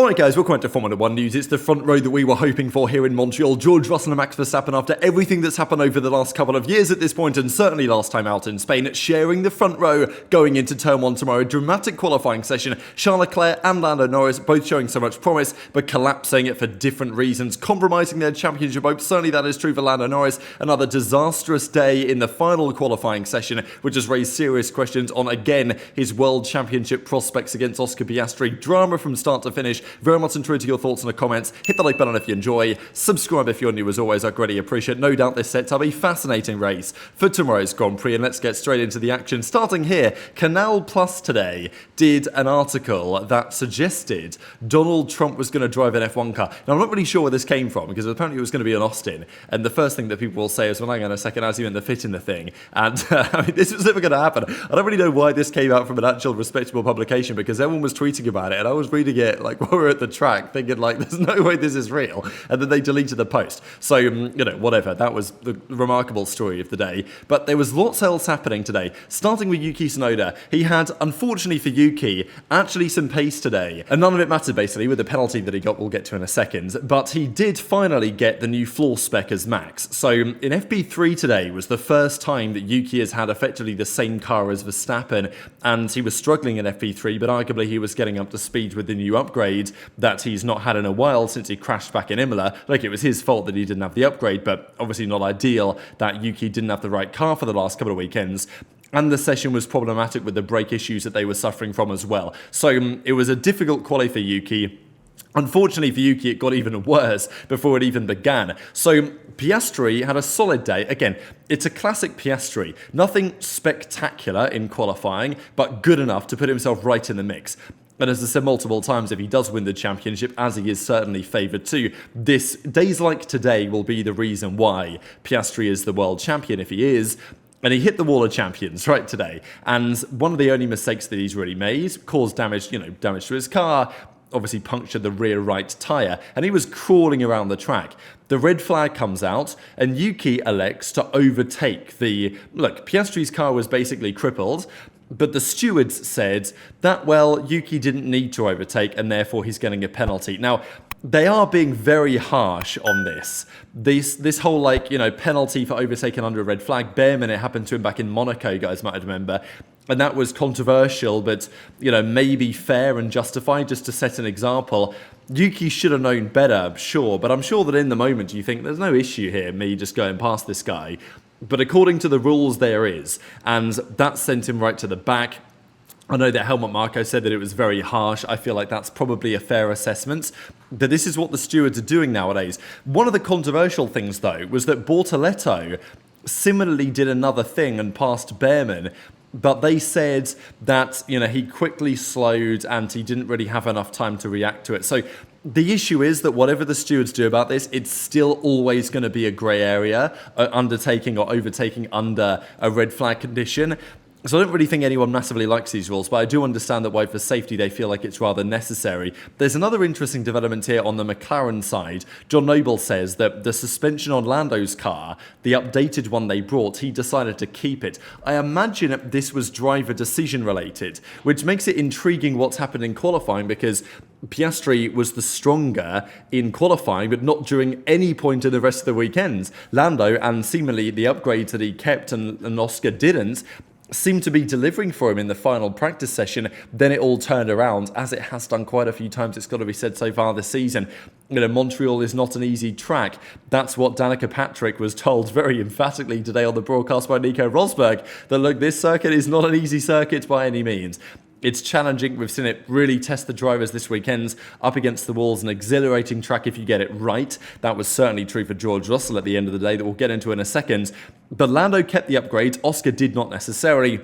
Alright guys, welcome back to Formula 1 news. It's the front row that we were hoping for here in Montreal. George Russell and Max Verstappen, after everything that's happened over the last couple of years at this point, and certainly last time out in Spain, sharing the front row going into turn 1 tomorrow. Dramatic qualifying session. Charles Leclerc and Lando Norris both showing so much promise, but collapsing it for different reasons, compromising their championship hopes. Certainly that is true for Lando Norris. Another disastrous day in the final qualifying session, which has raised serious questions on, again, his world championship prospects against Oscar Piastri. Drama from start to finish. Very much intrigued to your thoughts in the comments. Hit the like button if you enjoy. Subscribe if you're new as always. I greatly appreciate it. No doubt this sets up a fascinating race for tomorrow's Grand Prix. And let's get straight into the action. Starting here, Canal Plus today did an article that suggested Donald Trump was going to drive an F1 car. Now, I'm not really sure where this came from, because apparently it was going to be in Austin. And the first thing that people will say is, well, hang on a second, how's he meant to fit in the thing? And I mean, this was never going to happen. I don't really know why this came out from an actual respectable publication, because everyone was tweeting about it. And I was reading it like while we were at the track, thinking like, there's no way this is real. And then they deleted the post. So, whatever. That was the remarkable story of the day. But there was lots else happening today. Starting with Yuki Tsunoda. He had, unfortunately for Yuki, actually some pace today. And none of it mattered, basically, with the penalty that he got, we'll get to in a second. But he did finally get the new floor spec as Max. So in FP3 today was the first time that Yuki has had effectively the same car as Verstappen. And he was struggling in FP3, but arguably he was getting up to speed with the new upgrade that he's not had in a while since he crashed back in Imola. Like, it was his fault that he didn't have the upgrade, but obviously not ideal that Yuki didn't have the right car for the last couple of weekends. And the session was problematic with the brake issues that they were suffering from as well. So it was a difficult quali for Yuki. Unfortunately for Yuki, it got even worse before it even began. So Piastri had a solid day. Again, it's a classic Piastri. Nothing spectacular in qualifying, but good enough to put himself right in the mix. And as I said multiple times, if he does win the championship, as he is certainly favoured to, days like today will be the reason why Piastri is the world champion, if he is. And he hit the wall of champions right today. And one of the only mistakes that he's really made caused damage, damage to his car, obviously punctured the rear right tyre, and he was crawling around the track. The red flag comes out, and Yuki elects to overtake Piastri's car was basically crippled, but the stewards said that, well, Yuki didn't need to overtake, and therefore he's getting a penalty. Now, they are being very harsh on this. This whole, penalty for overtaking under a red flag. Bearman, it happened to him back in Monaco, you guys might remember. And that was controversial, but, maybe fair and justified, just to set an example. Yuki should have known better, sure, but I'm sure that in the moment you think there's no issue here, me just going past this guy. But according to the rules, there is. And that sent him right to the back. I know that Helmut Marko said that it was very harsh. I feel like that's probably a fair assessment. But this is what the stewards are doing nowadays. One of the controversial things, though, was that Bortoleto similarly did another thing and passed Bearman. But they said that, he quickly slowed and he didn't really have enough time to react to it. So the issue is that whatever the stewards do about this, it's still always going to be a grey area, undertaking or overtaking under a red flag condition. So I don't really think anyone massively likes these rules, but I do understand that why for safety they feel like it's rather necessary. There's another interesting development here on the McLaren side. John Noble says that the suspension on Lando's car, the updated one they brought, he decided to keep it. I imagine this was driver decision related, which makes it intriguing what's happened in qualifying, because Piastri was the stronger in qualifying, but not during any point in the rest of the weekends. Lando, and seemingly the upgrades that he kept and Oscar didn't, seemed to be delivering for him in the final practice session. Then it all turned around, as it has done quite a few times, it's got to be said, so far this season. Montreal is not an easy track. That's what Danica Patrick was told very emphatically today on the broadcast by Nico Rosberg, that look, this circuit is not an easy circuit by any means. It's challenging. We've seen it really test the drivers this weekend. Up against the walls, an exhilarating track if you get it right. That was certainly true for George Russell at the end of the day, that we'll get into in a second. But Lando kept the upgrade. Oscar did not necessarily.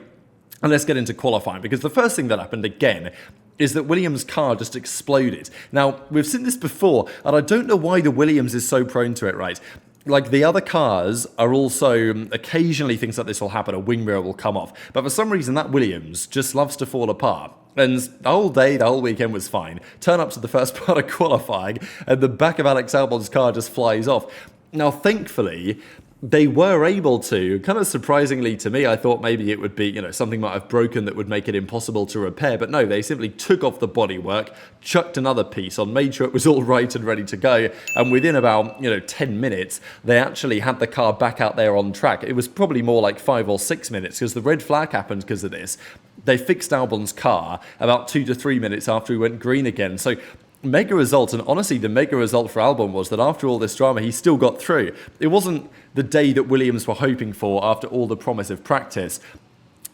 And let's get into qualifying, because the first thing that happened again is that Williams' car just exploded. Now, we've seen this before, and I don't know why the Williams is so prone to it, right? Like, the other cars are also, occasionally things like this will happen, a wing mirror will come off. But for some reason, that Williams just loves to fall apart. And the whole day, the whole weekend was fine. Turn up to the first part of qualifying, and the back of Alex Albon's car just flies off. Now, thankfully, they were able to, kind of surprisingly to me, I thought maybe it would be, something might have broken that would make it impossible to repair. But no, they simply took off the bodywork, chucked another piece on, made sure it was all right and ready to go. And within about, 10 minutes, they actually had the car back out there on track. It was probably more like 5 or 6 minutes because the red flag happened because of this. They fixed Albon's car about 2 to 3 minutes after he went green again. So mega result, and honestly the mega result for Albon was that after all this drama he still got through. It wasn't the day that Williams were hoping for after all the promise of practice,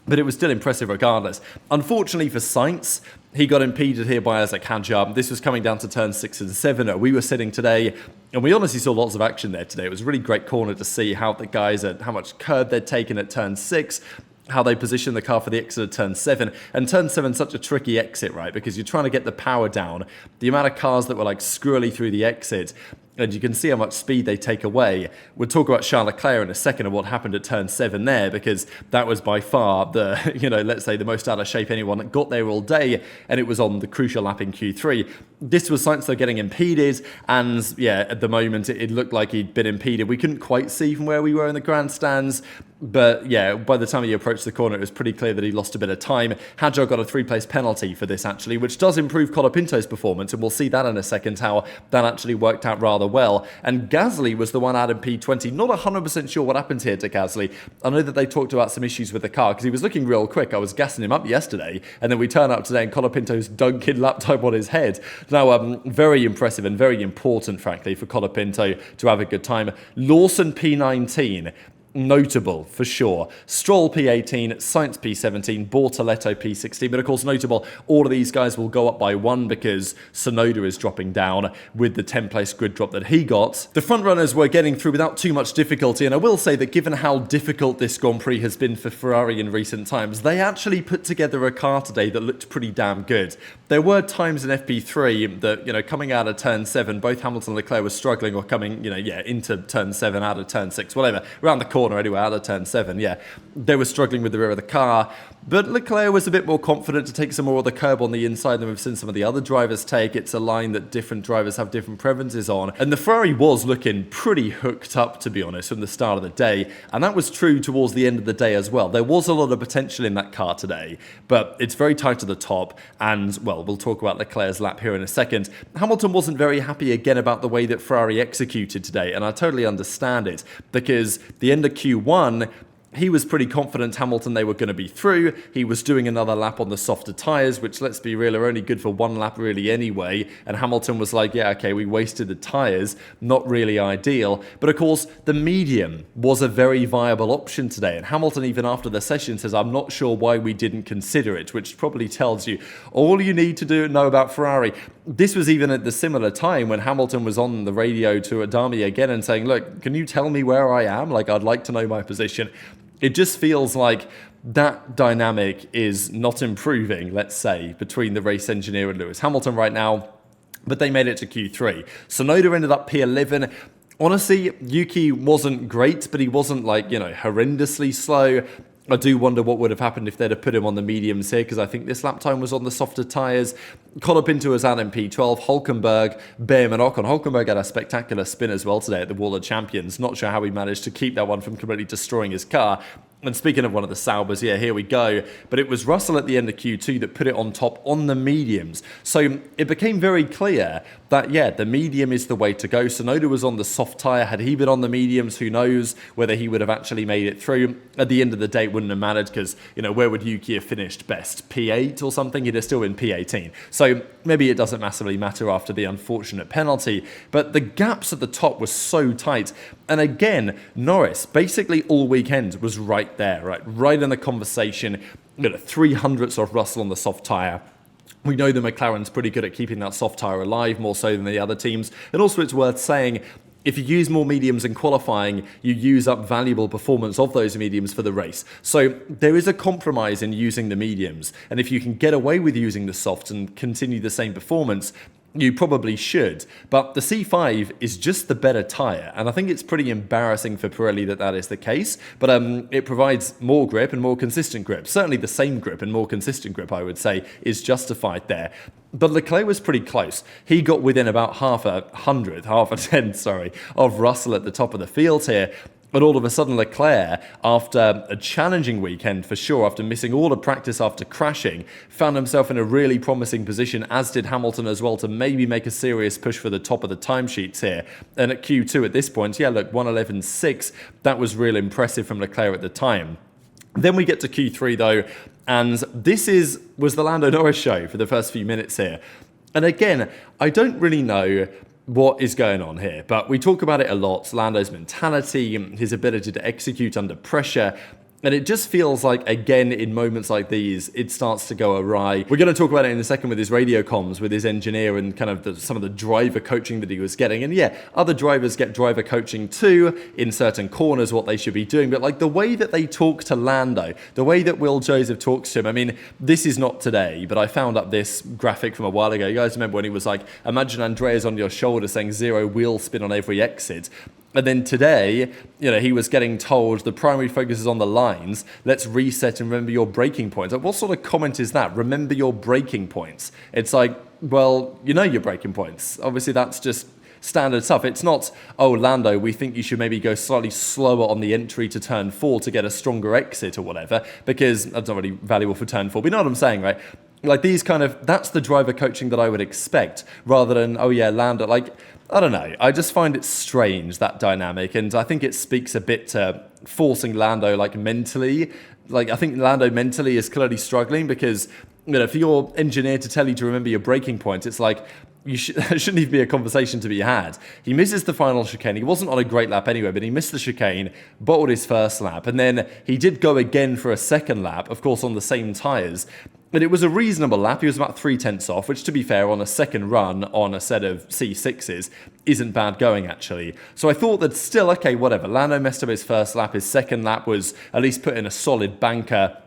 but it was still impressive regardless. Unfortunately for Sainz, he got impeded here by Isaac Hadjar. This was coming down to turn 6 and 7. We were sitting today, and we honestly saw lots of action there today. It was a really great corner to see how the guys, how much curb they'd taken at turn 6, how they position the car for the exit of turn 7. And turn 7 is such a tricky exit, right? Because you're trying to get the power down. The amount of cars that were like squirrely through the exit, and you can see how much speed they take away. We'll talk about Charles Leclerc in a second and what happened at turn 7 there, because that was by far the, let's say the most out of shape anyone that got there all day, and it was on the crucial lap in Q3. This was Sainz though getting impeded, and yeah, at the moment it looked like he'd been impeded. We couldn't quite see from where we were in the grandstands, but yeah, by the time he approached the corner, it was pretty clear that he lost a bit of time. Hadjar got a 3-place penalty for this actually, which does improve Colapinto's performance, and we'll see that in a second, how that actually worked out rather well. And Gasly was the one out in P20. Not 100% sure what happened here to Gasly. I know that they talked about some issues with the car because he was looking real quick. I was gassing him up yesterday, and then we turn up today and Colapinto's dunking lap time on his head. Now, very impressive and very important, frankly, for Colapinto to have a good time. Lawson P19. Notable for sure. Stroll P18, Sainz P17, Bortoletto P16, but of course notable, all of these guys will go up by 1 because Tsunoda is dropping down with the 10th-place grid drop that he got. The front runners were getting through without too much difficulty, and I will say that given how difficult this Grand Prix has been for Ferrari in recent times, they actually put together a car today that looked pretty damn good. There were times in FP3 that, coming out of turn 7, both Hamilton and Leclerc were struggling, or coming, into turn 7, out of turn 6, whatever, around the corner anyway, out of turn 7, they were struggling with the rear of the car, but Leclerc was a bit more confident to take some more of the curb on the inside than we've seen some of the other drivers take. It's a line that different drivers have different preferences on, and the Ferrari was looking pretty hooked up, to be honest, from the start of the day, and that was true towards the end of the day as well. There was a lot of potential in that car today, but it's very tight to the top, and, well, we'll talk about Leclerc's lap here in a second. Hamilton wasn't very happy again about the way that Ferrari executed today, and I totally understand it, because the end of Q1, he was pretty confident Hamilton they were going to be through. He was doing another lap on the softer tyres, which, let's be real, are only good for 1 lap really anyway. And Hamilton was like, yeah, okay, we wasted the tyres. Not really ideal. But of course, the medium was a very viable option today. And Hamilton, even after the session, says, I'm not sure why we didn't consider it, which probably tells you all you need to know about Ferrari. This was even at the similar time when Hamilton was on the radio to Adami again and saying, look, can you tell me where I am? Like, I'd like to know my position. It just feels like that dynamic is not improving, let's say, between the race engineer and Lewis Hamilton right now, but they made it to Q3. Tsunoda ended up P11. Honestly, Yuki wasn't great, but he wasn't like, horrendously slow. I do wonder what would have happened if they'd have put him on the mediums here, because I think this lap time was on the softer tyres. Colapinto was out in P12. Hulkenberg, Behrman, Ocon. Hulkenberg had a spectacular spin as well today at the Wall of Champions. Not sure how he managed to keep that one from completely destroying his car. And speaking of one of the Saubers, here we go. But it was Russell at the end of Q2 that put it on top on the mediums. So it became very clear that, the medium is the way to go. Tsunoda was on the soft tyre. Had he been on the mediums, who knows whether he would have actually made it through. At the end of the day, it wouldn't have mattered because, where would Yuki have finished best? P8 or something? He'd have still been P18. So maybe it doesn't massively matter after the unfortunate penalty. But the gaps at the top were so tight. And again, Norris, basically all weekend, was right there, right in the conversation. 300ths off Russell on the soft tyre. We know the McLaren's pretty good at keeping that soft tyre alive, more so than the other teams. And also it's worth saying, if you use more mediums in qualifying, you use up valuable performance of those mediums for the race. So there is a compromise in using the mediums. And if you can get away with using the softs and continue the same performance, you probably should, but the C5 is just the better tyre, and I think it's pretty embarrassing for Pirelli that is the case, but it provides more grip and more consistent grip. Certainly the same grip and more consistent grip, I would say, is justified there. But Leclerc was pretty close. He got within about half a tenth of Russell at the top of the field here. And all of a sudden, Leclerc, after a challenging weekend for sure, after missing all the practice after crashing, found himself in a really promising position, as did Hamilton as well, to maybe make a serious push for the top of the timesheets here. And at Q2 at this point, yeah, look, 1:11.6, that was real impressive from Leclerc at the time. Then we get to Q3 though, and this was the Lando Norris show for the first few minutes here. And again, I don't really know what is going on here, but we talk about it a lot. Lando's mentality, his ability to execute under pressure. And it just feels like, again, in moments like these, it starts to go awry. We're going to talk about it in a second with his radio comms, with his engineer, and kind of some of the driver coaching that he was getting. And yeah, other drivers get driver coaching too, in certain corners, what they should be doing. But like the way that they talk to Lando, the way that Will Joseph talks to him, I mean, this is not today, but I found up this graphic from a while ago. You guys remember when he was like, imagine Andrea's on your shoulder saying 0 wheel spin on every exit. And then today, he was getting told the primary focus is on the lines. Let's reset and remember your braking points. Like, what sort of comment is that? Remember your braking points. It's like, well, you know your braking points. Obviously, that's just standard stuff. It's not, oh, Lando, we think you should maybe go slightly slower on the entry to turn 4 to get a stronger exit or whatever, because that's not really valuable for turn 4. But you know what I'm saying, right? Like these that's the driver coaching that I would expect, rather than, oh yeah, Lando, like, I don't know. I just find it strange, that dynamic. And I think it speaks a bit to forcing Lando, like, mentally. Like, I think Lando mentally is clearly struggling because, for your engineer to tell you to remember your braking points, it's like, there shouldn't even be a conversation to be had. He misses the final chicane. He wasn't on a great lap anyway, but he missed the chicane, bottled his first lap. And then he did go again for a second lap, of course, on the same tyres. But it was a reasonable lap. He was about 0.3 off, which, to be fair, on a second run on a set of C6s isn't bad going, actually. So I thought that still, okay, whatever. Lando messed up his first lap. His second lap was at least put in a solid banker.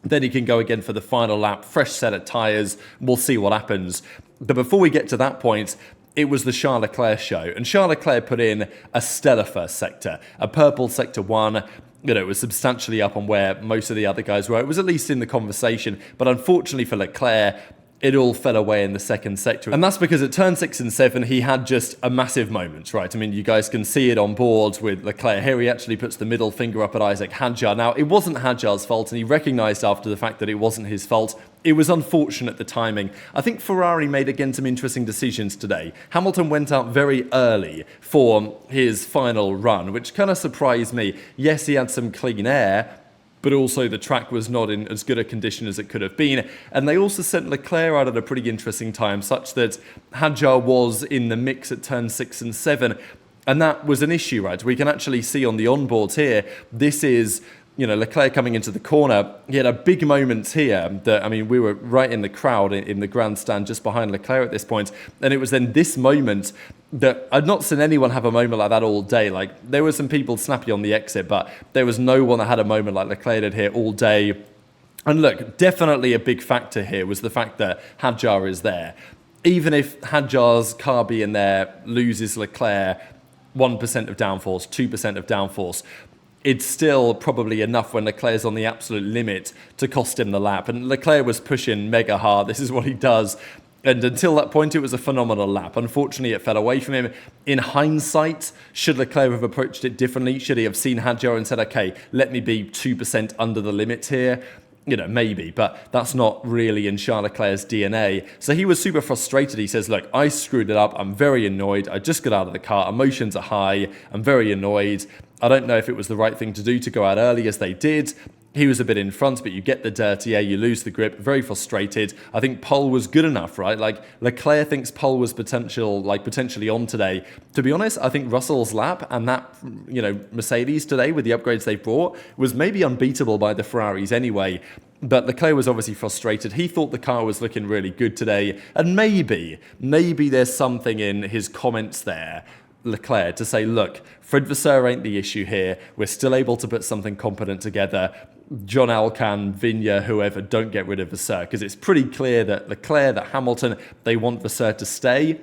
Then he can go again for the final lap, fresh set of tyres. We'll see what happens. But before we get to that point, it was the Charles Leclerc show. And Charles Leclerc put in a stellar first sector, a purple sector 1. It was substantially up on where most of the other guys were. It was at least in the conversation. But unfortunately for Leclerc, it all fell away in the second sector. And that's because at turn 6 and 7, he had just a massive moment, right? I mean, you guys can see it on board with Leclerc. Here he actually puts the middle finger up at Isaac Hadjar. Now, it wasn't Hadjar's fault, and he recognised after the fact that it wasn't his fault. It was unfortunate, the timing. I think Ferrari made, again, some interesting decisions today. Hamilton went out very early for his final run, which kind of surprised me. Yes, he had some clean air, but also the track was not in as good a condition as it could have been. And they also sent Leclerc out at a pretty interesting time, such that Hadjar was in the mix at turn 6 and 7. And that was an issue, right? We can actually see on the onboards here, this is, Leclerc coming into the corner. He had a big moment here that, we were right in the crowd in the grandstand just behind Leclerc at this point. And it was then this moment that I'd not seen anyone have a moment like that all day. Like, there were some people snappy on the exit, but there was no one that had a moment like Leclerc did here all day. And look, definitely a big factor here was the fact that Hadjar is there. Even if Hadjar's car being there loses Leclerc 1% of downforce, 2% of downforce, it's still probably enough when Leclerc's on the absolute limit to cost him the lap. And Leclerc was pushing mega hard. This is what he does. And until that point, it was a phenomenal lap. Unfortunately, it fell away from him. In hindsight, should Leclerc have approached it differently? Should he have seen Hadjar and said, okay, let me be 2% under the limit here? Maybe, but that's not really in Charles Leclerc's DNA. So he was super frustrated. He says, look, I screwed it up. I'm very annoyed. I just got out of the car. Emotions are high. I'm very annoyed. I don't know if it was the right thing to do to go out early as they did. He was a bit in front, but you get the dirty air, you lose the grip, very frustrated. I think pole was good enough, right? Like, Leclerc thinks pole was potentially on today. To be honest, I think Russell's lap and that, Mercedes today with the upgrades they brought was maybe unbeatable by the Ferraris anyway. But Leclerc was obviously frustrated. He thought the car was looking really good today. And maybe there's something in his comments there, Leclerc, to say, look, Fred Vasseur ain't the issue here. We're still able to put something competent together. John Alcan, Vigna, whoever, don't get rid of Vasseur, because it's pretty clear that Leclerc, that Hamilton, they want Vasseur to stay.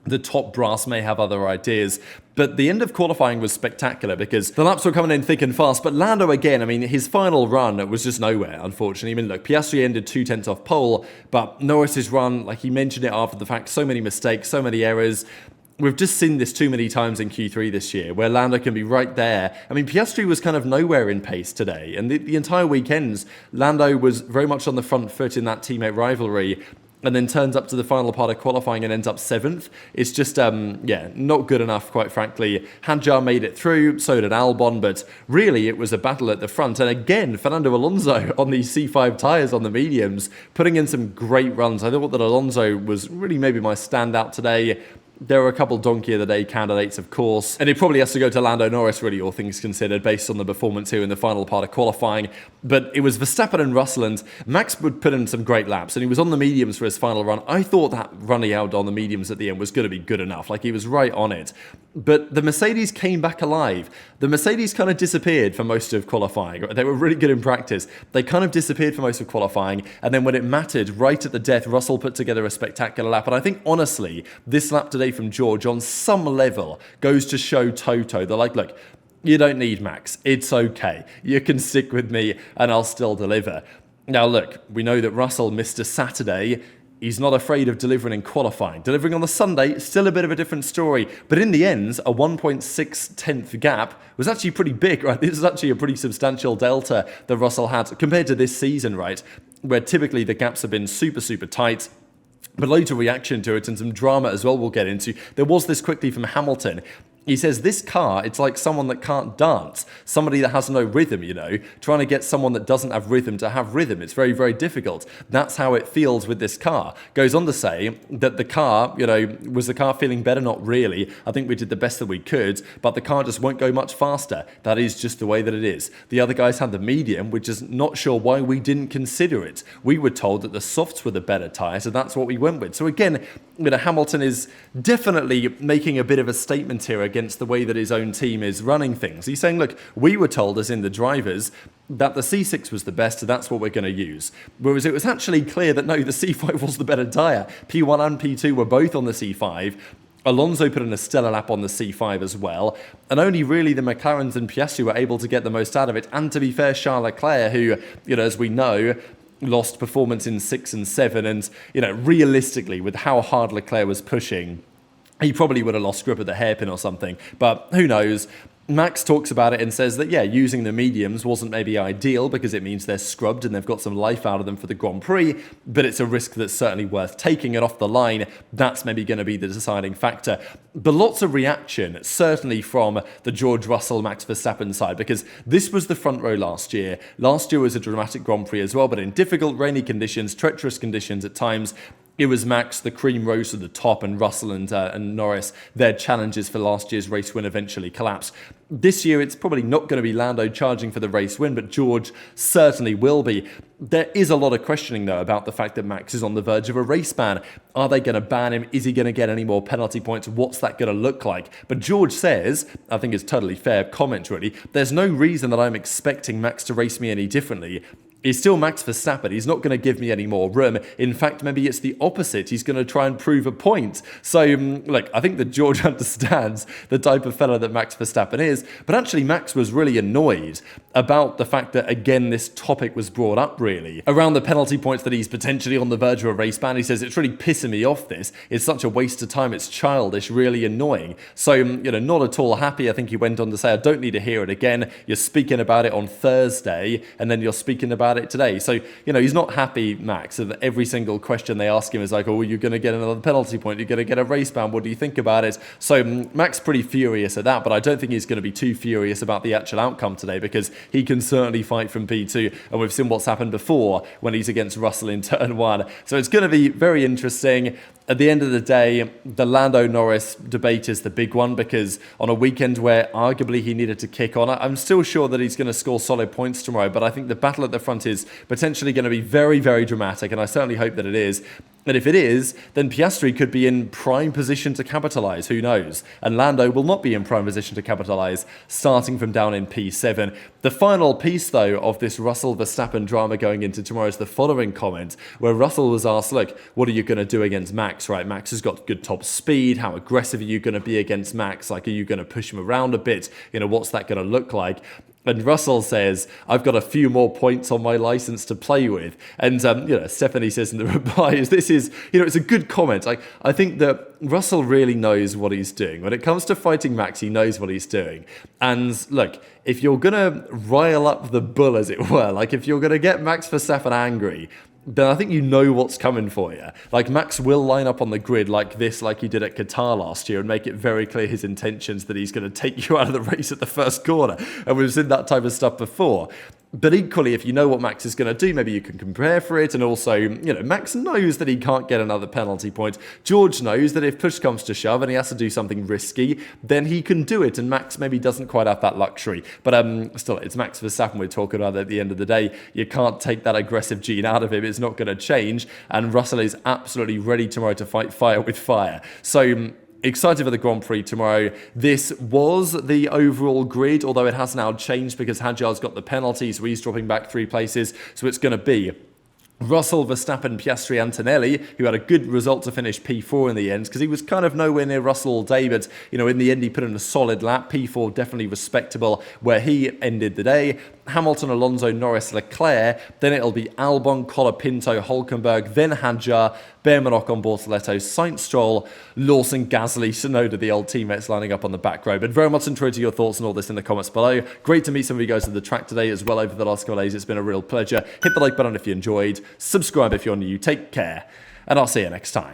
The top brass may have other ideas. But the end of qualifying was spectacular because the laps were coming in thick and fast. But Lando, again, his final run was just nowhere, unfortunately. Look, Piastri ended 2/10 off pole, but Norris's run, like he mentioned it after the fact, so many mistakes, so many errors. We've just seen this too many times in Q3 this year, where Lando can be right there. I mean, Piastri was kind of nowhere in pace today, and the entire weekends, Lando was very much on the front foot in that teammate rivalry, and then turns up to the final part of qualifying and ends up 7th. It's just, not good enough, quite frankly. Hadjar made it through, so did Albon, but really it was a battle at the front. And again, Fernando Alonso on these C5 tyres on the mediums, putting in some great runs. I thought that Alonso was really maybe my standout today. There were a couple Donkey of the Day candidates, of course, and it probably has to go to Lando Norris, really, all things considered, based on the performance here in the final part of qualifying. But it was Verstappen and Russell, and Max would put in some great laps, and he was on the mediums for his final run. I thought that running out on the mediums at the end was going to be good enough, like he was right on it. But the Mercedes came back alive. The Mercedes kind of disappeared for most of qualifying. They were really good in practice. They kind of disappeared for most of qualifying, and then when it mattered, right at the death, Russell put together a spectacular lap. And I think, honestly, this lap today from George on some level goes to show Toto. They're like, look, you don't need Max. It's okay. You can stick with me and I'll still deliver. Now, look, we know that Russell missed a Saturday. He's not afraid of delivering in qualifying. Delivering on the Sunday, still a bit of a different story. But in the end, a 1.6 gap was actually pretty big, right? This is actually a pretty substantial delta that Russell had compared to this season, right? Where typically the gaps have been super, super tight. But loads of reaction to it and some drama as well we'll get into. There was this quickly from Hamilton. He says, this car, it's like someone that can't dance, somebody that has no rhythm, trying to get someone that doesn't have rhythm to have rhythm. It's very, very difficult. That's how it feels with this car. Goes on to say that the car, was the car feeling better? Not really. I think we did the best that we could, but the car just won't go much faster. That is just the way that it is. The other guys had the medium, which is not sure why we didn't consider it. We were told that the softs were the better tyre, so that's what we went with. So again, Hamilton is definitely making a bit of a statement here against the way that his own team is running things. He's saying, look, we were told, as in the drivers, that the C6 was the best, so that's what we're going to use. Whereas it was actually clear that, no, the C5 was the better tyre. P1 and P2 were both on the C5. Alonso put in a stellar lap on the C5 as well, and only really the McLarens and Piastri were able to get the most out of it. And to be fair, Charles Leclerc, who, as we know, lost performance in 6 and 7, and, realistically, with how hard Leclerc was pushing, he probably would have lost grip at the hairpin or something, but who knows. Max talks about it and says that, using the mediums wasn't maybe ideal because it means they're scrubbed and they've got some life out of them for the Grand Prix, but it's a risk that's certainly worth taking. It off the line, that's maybe going to be the deciding factor. But lots of reaction, certainly from the George Russell, Max Verstappen side, because this was the front row last year. Last year was a dramatic Grand Prix as well, but in difficult, rainy conditions, treacherous conditions at times. It was Max, the cream rose to the top, and Russell and Norris, their challenges for last year's race win eventually collapsed. This year, it's probably not going to be Lando charging for the race win, but George certainly will be. There is a lot of questioning, though, about the fact that Max is on the verge of a race ban. Are they going to ban him? Is he going to get any more penalty points? What's that going to look like? But George says, I think it's totally fair comment, really, there's no reason that I'm expecting Max to race me any differently. He's still Max Verstappen. He's not going to give me any more room. In fact, maybe it's the opposite. He's going to try and prove a point. So, look, I think that George understands the type of fella that Max Verstappen is. But actually, Max was really annoyed about the fact that, again, this topic was brought up, really, around the penalty points that he's potentially on the verge of a race ban. He says, it's really pissing me off, this. It's such a waste of time. It's childish, really annoying. So, not at all happy. I think he went on to say, I don't need to hear it again. You're speaking about it on Thursday, and then you're speaking about it today. So, he's not happy, Max, that every single question they ask him is like, oh, you're going to get another penalty point, you're going to get a race ban, what do you think about it? So Max pretty furious at that, but I don't think he's going to be too furious about the actual outcome today, because he can certainly fight from P2, and we've seen what's happened before when he's against Russell in turn 1. So it's going to be very interesting. At the end of the day, the Lando Norris debate is the big one, because on a weekend where arguably he needed to kick on, I'm still sure that he's going to score solid points tomorrow, but I think the battle at the front is potentially going to be very, very dramatic, and I certainly hope that it is. And if it is, then Piastri could be in prime position to capitalise, who knows? And Lando will not be in prime position to capitalise, starting from down in P7. The final piece, though, of this Russell-Verstappen drama going into tomorrow is the following comment, where Russell was asked, look, what are you going to do against Max, right? Max has got good top speed. How aggressive are you going to be against Max? Like, are you going to push him around a bit? What's that going to look like? And Russell says, I've got a few more points on my license to play with. And, Stephanie says in the reply, it's a good comment. I think that Russell really knows what he's doing. When it comes to fighting Max, he knows what he's doing. And look, if you're going to rile up the bull, as it were, like if you're going to get Max Verstappen angry, then I think you know what's coming for you. Like, Max will line up on the grid like this, like he did at Qatar last year, and make it very clear his intentions that he's going to take you out of the race at the first corner. And we've seen that type of stuff before. But equally, if you know what Max is going to do, maybe you can prepare for it. And also, Max knows that he can't get another penalty point. George knows that if push comes to shove and he has to do something risky, then he can do it. And Max maybe doesn't quite have that luxury. But still, it's Max Verstappen we're talking about at the end of the day. You can't take that aggressive gene out of him. It's not going to change. And Russell is absolutely ready tomorrow to fight fire with fire. So, excited for the Grand Prix tomorrow. This was the overall grid, although it has now changed because Hadjar's got the penalty, so he's dropping back 3 places. So it's going to be Russell, Verstappen, Piastri, Antonelli, who had a good result to finish P4 in the end, because he was kind of nowhere near Russell all day, but, in the end he put in a solid lap. P4 definitely respectable where he ended the day. Hamilton, Alonso, Norris, Leclerc, then it'll be Albon, Colapinto, Hulkenberg, then Hadjar, Behrman, Ocon, Bortoletto, Sainz, Stroll, Lawson, Gasly, Tsunoda, the old teammates lining up on the back row. But very much interested to your thoughts on all this in the comments below. Great to meet some of you guys at the track today as well over the last couple of days. It's been a real pleasure. Hit the like button if you enjoyed, subscribe if you're new, take care, and I'll see you next time.